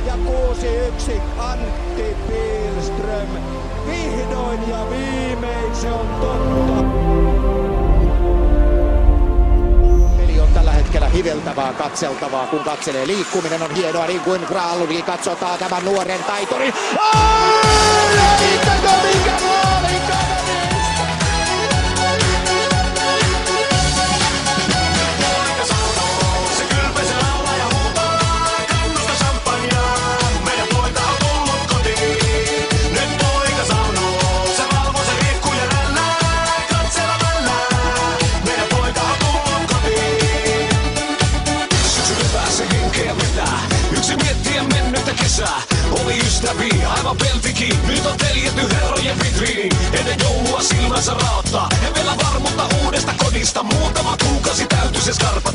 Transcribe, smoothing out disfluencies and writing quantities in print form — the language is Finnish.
ja 6-1 Antti Pihlström. Vihdoin ja viimein se on totta. Peli on tällä hetkellä hiveltävää, katseltavaa, kun katselee. Liikkuminen on hienoa, niin kuin Granlundkin katsotaan tämän nuoren taiturin. Mikä maali! Oli ystäviä, aivan peltikin. Nyt on teljetty herrojen vitriin. Ennen joulua silmänsä raottaa. Ja vielä varmuutta uudesta kodista. Muutama kuukausi täytyi se skarpa.